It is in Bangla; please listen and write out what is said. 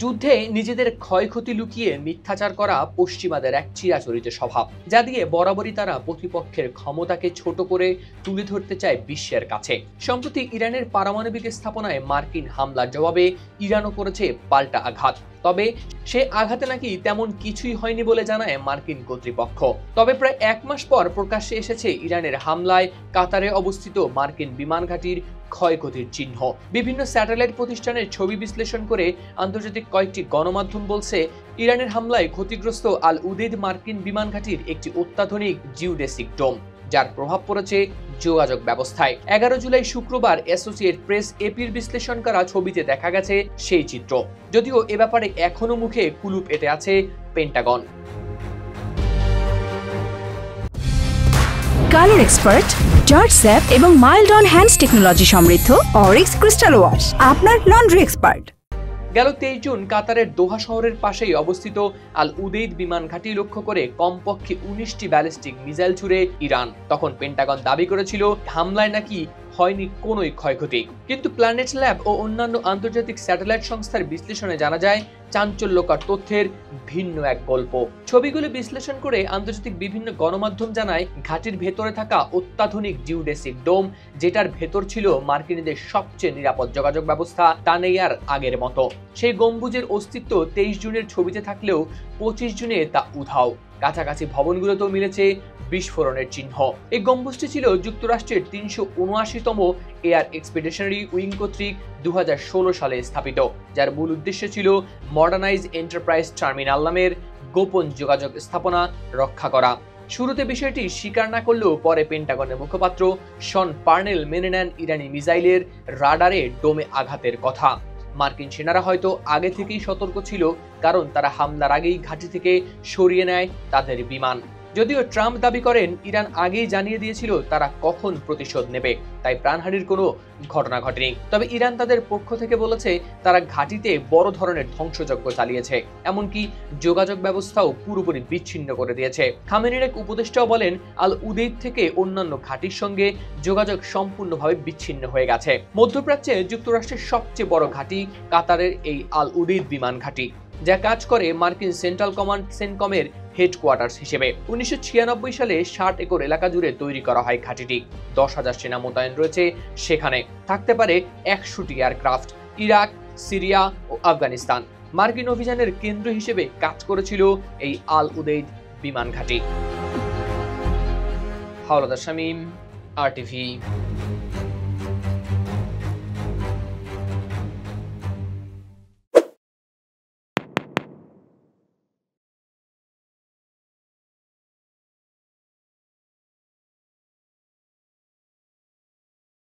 যুদ্ধে নিজেদের ক্ষয়ক্ষতি লুকিয়ে মিথ্যাচার করা পশ্চিমাদের এক চিরাচরিত স্বভাব, যা দিয়ে বরাবরই তারা প্রতিপক্ষের ক্ষমতাকে ছোট করে তুলে ধরতে চায় বিশ্বের কাছে। সম্প্রতি ইরানের পারমাণবিক স্থাপনায় মার্কিন হামলার জবাবে ইরানও করেছে পাল্টা আঘাত। তবে সে আঘাতে নাকি তেমন কিছুই হয়নি বলে জানায় মার্কিন কর্তৃপক্ষ। তবে প্রায় 1 মাস পর প্রকাশ্যে এসেছে ইরানের হামলায় কাতারে অবস্থিত মার্কিন বিমান ঘাঁটির ক্ষয়ক্ষতির চিহ্ন। বিভিন্ন স্যাটেলাইট প্রতিষ্ঠানের ছবি বিশ্লেষণ করে আন্তর্জাতিক কয়েকটি গণমাধ্যম বলছে, ইরানের হামলায় ক্ষতিগ্রস্ত আল উদেইদ মার্কিন বিমান ঘাঁটির একটি অত্যাধুনিক জিওডেসিক ডোম, যার প্রভাব পড়েছে যোগাযোগ ব্যবস্থায়। 11 জুলাই শুক্রবার অ্যাসোসিয়েট প্রেস এপির বিশ্লেষণ করা ছবিতে দেখা গেছে সেই চিত্র। যদিও এ ব্যাপারে এখনো মুখে কুলুপ এঁটে আছে Pentagon. Colour expert, George sap এবং মাইল্ড অন হ্যান্ডস টেকনোলজি সমৃদ্ধ অরিক্স ক্রিস্টাল ওয়াশ আপনার লন্ড্রি এক্সপার্ট। গেল 23 জুন কাতারের দোহা শহরের পাশেই অবস্থিত আল উদেইদ বিমান ঘাঁটি লক্ষ্য করে কমপক্ষে 19টি ব্যালিস্টিক মিসাইল ছুড়ে ইরান। তখন পেন্টাগন দাবি করেছিল হামলায় নাকি হয়নি কোনোই ক্ষয়ক্ষতি, কিন্তু প্ল্যানেট ল্যাব ও অন্যান্য আন্তর্জাতিক স্যাটেলাইট সংস্থার বিশ্লেষণে জানা যায় চাঞ্চল্যকর তথ্যের ভিন্ন এক গল্প। ছবিগুলো বিশ্লেষণ করে আন্তর্জাতিক বিভিন্ন গণমাধ্যম জানায় ঘাঁটির ভেতরে থাকা অত্যাধুনিক জিওডেসিক ডোম, যেটার ভেতর ছিল মার্কিনীদের সবচেয়ে নিরাপদ যোগাযোগ ব্যবস্থা, তা নেই আর আগের মতো। সেই গম্বুজের অস্তিত্ব 23 জুনের ছবিতে থাকলেও 25 জুনে তা উধাও। কাছাকাছি ভবনগুলোতেও মিলেছে বিস্ফোরণের চিহ্ন। এই গম্বুজটি ছিল যুক্তরাষ্ট্রের 379তম এয়ার এক্সপিডিশনারি উইং কর্তৃক 2016 সালে স্থাপিত, যার মূল উদ্দেশ্য ছিল মডার্নাইজ এন্টারপ্রাইজ টার্মিনাল নামের গোপন যোগাযোগ স্থাপনা রক্ষা করা। শুরুতে বিষয়টি স্বীকার না করলেও পরে পেন্টাগনের মুখপাত্র শন পার্নেল মেনে নেন ইরানি মিসাইলের রাডারে ডোমে আঘাতের কথা। মার্কিন সেনারা হয়তো আগে থেকেই সতর্ক ছিল, কারণ তারা হামলার আগেই ঘাঁটি থেকে সরিয়ে নেয় তাদের বিমান। যদিও ট্রাম্প দাবি করেন ইরান আগেই জানিয়ে দিয়েছিল তারা কখন প্রতিশোধ নেবে, তাই প্রাণহানির কোনো ঘটনা ঘটেনি। তবে ইরান তাদের পক্ষ থেকে বলেছে তারা ঘাঁটিতে বড় ধরনের ধ্বংসযজ্ঞ চালিয়েছে, এমনকি যোগাযোগ ব্যবস্থাও পুরোপুরি বিচ্ছিন্ন করে দিয়েছে। খামেনির এক উপদেষ্টাও বলেন আল উদেইদ থেকে অন্যান্য ঘাঁটির সঙ্গে যোগাযোগ সম্পূর্ণভাবে বিচ্ছিন্ন হয়ে গেছে। মধ্যপ্রাচ্যে যুক্তরাষ্ট্রের সবচেয়ে বড় ঘাঁটি কাতারের এই আল উদেইদ বিমান ঘাঁটি, যা কাজ করে মার্কিন সেন্ট্রাল কমান্ড সেনকমের হেডকোয়ার্টার্স হিসেবে। 1996 সালে 60 একর এলাকা জুড়ে তৈরি করা হয় ঘাঁটিটি। 10,000 সেনা মোতায়েন রয়েছে সেখানে, থাকতে পারে 100টি এয়ারক্রাফট। ইরাক, সিরিয়া ও আফগানিস্তান মার্কিন অভিযানের কেন্দ্র হিসেবে কাজ করেছিল এই আল উদেইদ বিমান ঘাঁটি। হাওলাদার শামীম, RTV।